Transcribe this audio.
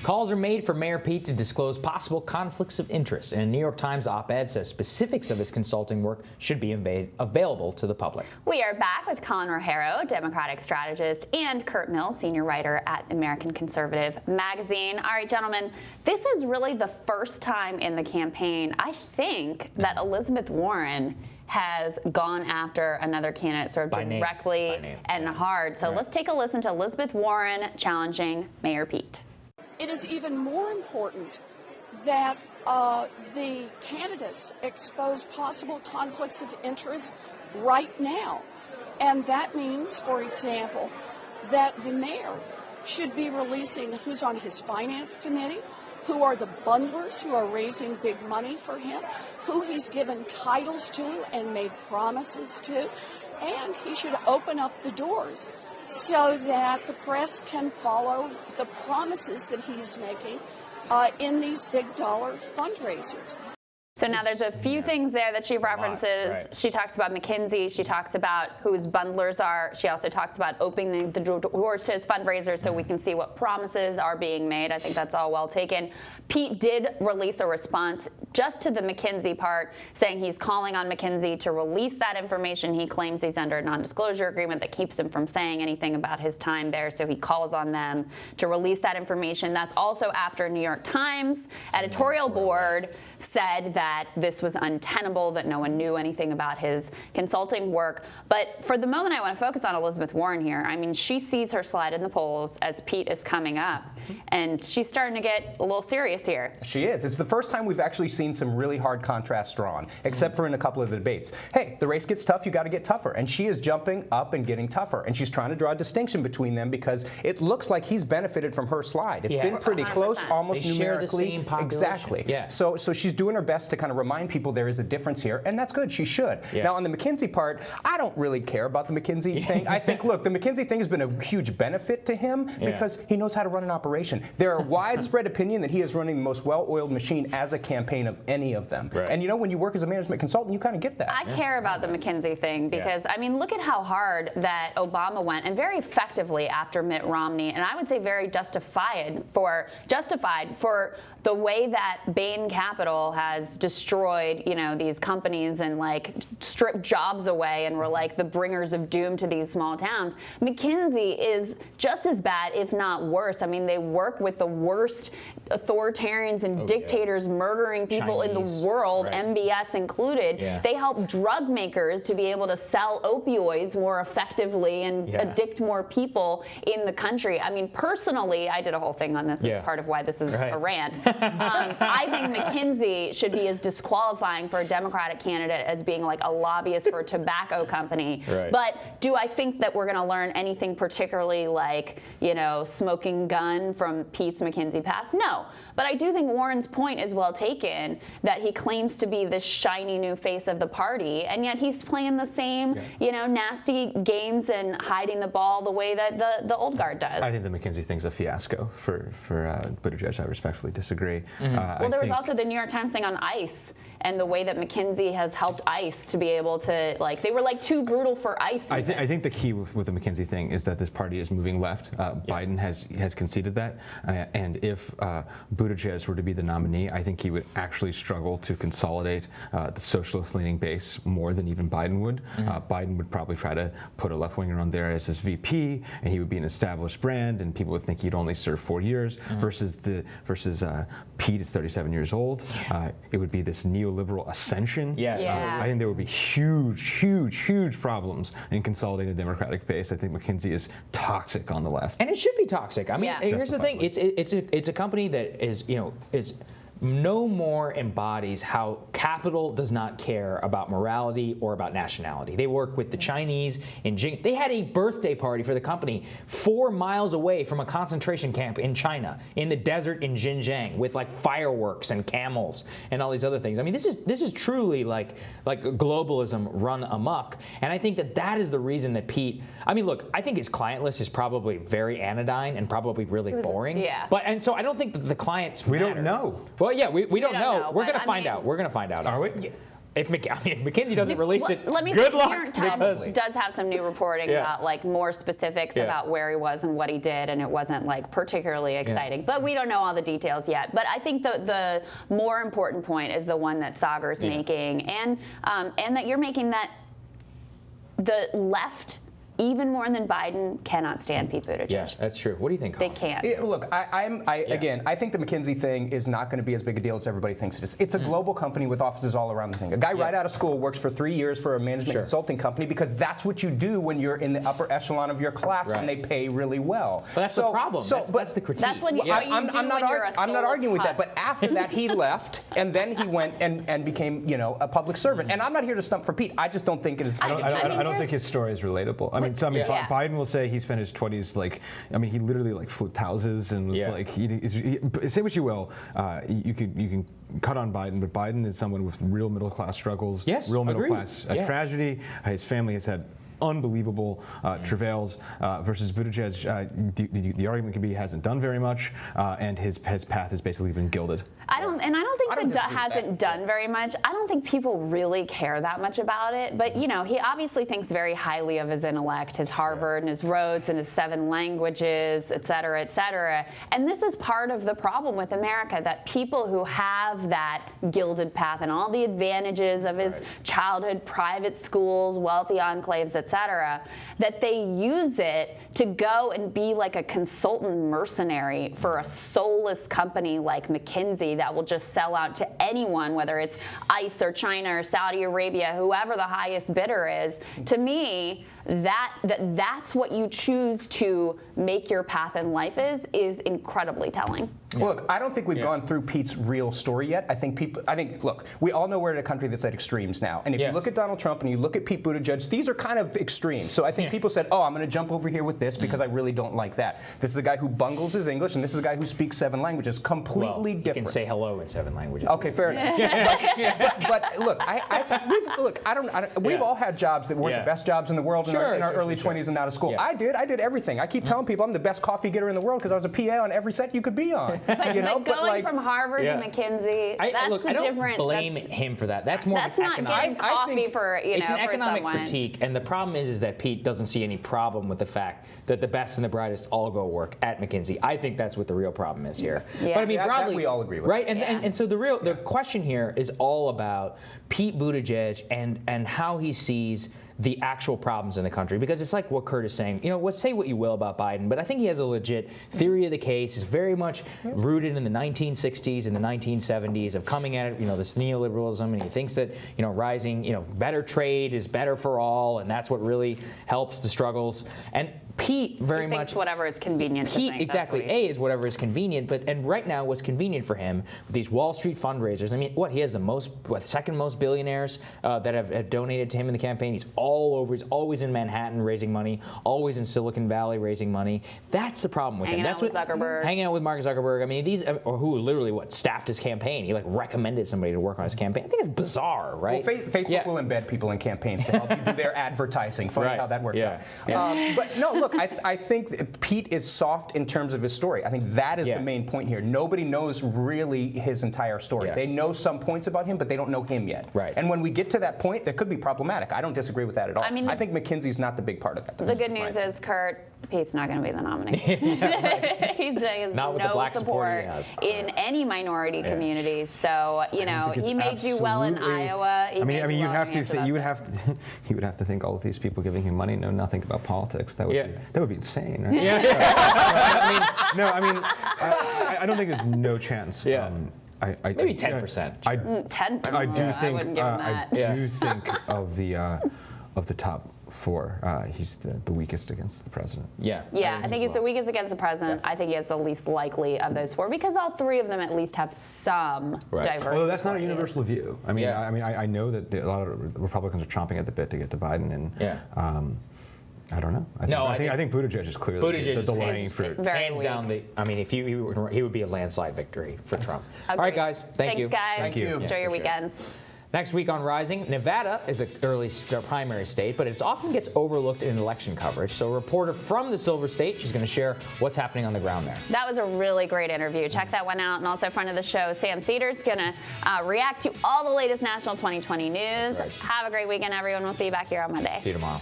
Calls are made for Mayor Pete to disclose possible conflicts of interest, and a New York Times op-ed says specifics of his consulting work should be available to the public. We are back with Colin Rogero, Democratic strategist, and Kurt Mills, senior writer at American Conservative Magazine. All right, gentlemen, this is really the first time in the campaign, I think, that Elizabeth Warren has gone after another candidate sort of directly and hard. So let's take a listen to Elizabeth Warren challenging Mayor Pete. It is even more important that the candidates expose possible conflicts of interest right now. And that means, for example, that the mayor should be releasing who's on his finance committee, who are the bundlers who are raising big money for him, who he's given titles to and made promises to, and he should open up the doors so that the press can follow the promises that he's making in these big dollar fundraisers. So now there's a few things there that she references. Right. She talks about McKinsey. She talks about who his bundlers are. She also talks about opening the doors to his fundraisers so we can see what promises are being made. I think that's all well taken. Pete did release a response just to the McKinsey part, saying he's calling on McKinsey to release that information. He claims he's under a non-disclosure agreement that keeps him from saying anything about his time there, so he calls on them to release that information. That's also after New York Times editorial board said that this was untenable, that no one knew anything about his consulting work. But for the moment, I want to focus on Elizabeth Warren here. I mean, she sees her slide in the polls as Pete is coming up, and she's starting to get a little serious here. She is. It's the first time we've actually seen some really hard contrasts drawn, except for in a couple of the debates. Hey, the race gets tough, you got to get tougher. And she is jumping up and getting tougher. And she's trying to draw a distinction between them because it looks like he's benefited from her slide. It's been pretty 100%. Close, almost they numerically. Share the same population. Exactly. Yeah. So she's doing her best to kind of remind people there is a difference here, and that's good. She should. Yeah. Now, on the McKinsey part, I don't really care about the McKinsey thing. I think, look, the McKinsey thing has been a huge benefit to him because he knows how to run an operation. There are widespread opinion that he is running the most well-oiled machine as a campaign of any of them. Right. And you know, when you work as a management consultant, you kind of get that. I care about the McKinsey thing because, I mean, look at how hard that Obama went, and very effectively after Mitt Romney, and I would say very justified for the way that Bain Capital has destroyed, you know, these companies and like stripped jobs away and were like the bringers of doom to these small towns. McKinsey is just as bad, if not worse. I mean, they work with the worst authoritarians and dictators murdering people in the world, MBS included. They help drug makers to be able to sell opioids more effectively and addict more people in the country. I mean, personally, I did a whole thing on this as part of why this is a rant. I think McKinsey should be as disqualifying for a Democratic candidate as being like a lobbyist for a tobacco company. But do I think that we're going to learn anything particularly like, you know, smoking gun from Pete's McKinsey past? No. But I do think Warren's point is well taken, that he claims to be this shiny new face of the party, and yet he's playing the same, you know, nasty games and hiding the ball the way that the old guard does. I think the McKinsey thing's a fiasco for Buttigieg. I respectfully disagree. Well, there was also the New York Times thing on ICE and the way that McKinsey has helped ICE to be able to, like, they were like too brutal for ICE. I think the key with the McKinsey thing is that this party is moving left. Biden has conceded that, and if Buttigieg were to be the nominee, I think he would actually struggle to consolidate the socialist-leaning base more than even Biden would. Biden would probably try to put a left-winger on there as his VP, and he would be an established brand, and people would think he'd only serve 4 years. Versus Pete is 37 years old. It would be this neoliberal ascension. I think there would be huge problems in consolidating the Democratic base. I think McKinsey is toxic on the left, and it should be toxic. I mean, here's the thing: it's a company that is no more embodies how capital does not care about morality or about nationality. They work with the Chinese in They had a birthday party for the company 4 miles away from a concentration camp in China, in the desert in Xinjiang, with like fireworks and camels and all these other things. I mean, this is truly like globalism run amok. And I think that is the reason that Pete. I mean, look, I think his client list is probably very anodyne and probably really boring. And so I don't think that the clients. We don't know. Well, yeah, we don't know. We're going to find out. We're going to find out. Are we? if McKinsey doesn't release it, let me good say, luck. New York Times does have some new reporting about like more specifics about where he was and what he did, and it wasn't like particularly exciting. But we don't know all the details yet. But I think the more important point is the one that Sagar's making, and that you're making, that the left, even more than Biden, cannot stand Pete Buttigieg. Yeah, that's true. What do you think, Colin? They can't. Look, again, I think the McKinsey thing is not going to be as big a deal as everybody thinks it is. It's a global company with offices all around the thing. A guy right out of school works for 3 years for a management consulting company because that's what you do when you're in the upper echelon of your class and they pay really well. But that's the problem. That's the critique. That's what you do I'm not arguing with that. But after that, he left, and then he went and became, a public servant. And I'm not here to stump for Pete. I just don't think it is. I don't think his story is relatable. Biden will say he spent his 20s he literally flipped houses and was say what you will, you can cut on Biden, but Biden is someone with real middle class struggles, real middle class tragedy. His family has had unbelievable travails versus Buttigieg. The argument could be he hasn't done very much, and his path has basically been gilded. I don't think hasn't done very much. I don't think people really care that much about it. But he obviously thinks very highly of his intellect, his Harvard and his Rhodes and his 7 languages, et cetera, et cetera. And this is part of the problem with America, that people who have that gilded path and all the advantages of his childhood, private schools, wealthy enclaves, et cetera, that they use it to go and be like a consultant mercenary for a soulless company like McKinsey that will just sell out to anyone, whether it's ICE or China or Saudi Arabia, whoever the highest bidder is. To me, that's what you choose to make your path in life is incredibly telling. Yeah. Look, I don't think we've gone through Pete's real story yet. I think, look, we all know we're in a country that's at extremes now. And if you look at Donald Trump and you look at Pete Buttigieg, these are kind of extremes. So I think people said, I'm going to jump over here with this because I really don't like that. This is a guy who bungles his English, and this is a guy who speaks 7 languages. Completely different. You can say hello in 7 languages. Okay, fair enough. but look, we've all had jobs that weren't the best jobs in the world in our early 20s and out of school. Yeah. I did everything. I keep telling people I'm the best coffee getter in the world because I was a PA on every set you could be on. But going from Harvard to McKinsey, I don't blame him for that. That's more that's of an not economic. getting coffee for it's an for economic someone. critique, and the problem is that Pete doesn't see any problem with the fact that the best and the brightest all go work at McKinsey. I think that's what the real problem is here. Yeah. But I mean, broadly, that we all agree with. Right? And so the question here is all about Pete Buttigieg and how he sees the actual problems in the country, because it's like what Kurt is saying. Say what you will about Biden, but I think he has a legit theory of the case. It's very much rooted in the 1960s and the 1970s of coming at it, this neoliberalism, and he thinks that, rising, better trade is better for all, and that's what really helps the struggles. And Pete very he much whatever is convenient. Exactly. Is whatever is convenient, and right now what's convenient for him with these Wall Street fundraisers. I mean, he has the second most billionaires that have donated to him in the campaign. He's all over. He's always in Manhattan raising money, always in Silicon Valley raising money. That's the problem with him. That's with Zuckerberg. Hanging out with Mark Zuckerberg. I mean, these or who literally staffed his campaign. He recommended somebody to work on his campaign. I think it's bizarre, right? Well, Facebook will embed people in campaigns to help you do their advertising. Funny how that works out. But no, look, I think Pete is soft in terms of his story. I think that is the main point here. Nobody knows really his entire story. They know some points about him, but they don't know him yet. Right. And when we get to that point, that could be problematic. I don't disagree with that at all. I think McKinsey's not the big part of that. The good news is, Kurt, Pete's not going to be the nominee. He has not with no the black support in any minority community. So he may do well in Iowa. He would have to think all of these people giving him money know nothing about politics. That would be insane, right? I don't think there's no chance. Maybe 10%. 10%. I do think. I wouldn't give him that. I do think of the top 4, he's the weakest against the president. I think he's the weakest against the president. I think he has the least likely of those 4 because all 3 of them at least have some diversity. Although that's not a universal view. I know that a lot of Republicans are chomping at the bit to get to Biden, and I don't know. I think Buttigieg is clearly the low-hanging fruit. Hands down, he would be a landslide victory for Trump. All right, guys. Thank you. Thanks, guys. Thank you. Enjoy your weekends. Next week on Rising, Nevada is an early primary state, but it often gets overlooked in election coverage. So a reporter from the Silver State, she's going to share what's happening on the ground there. That was a really great interview. Check that one out. And also, friend of the show, Sam Cedars, going to react to all the latest national 2020 news. Right. Have a great weekend, everyone. We'll see you back here on Monday. See you tomorrow.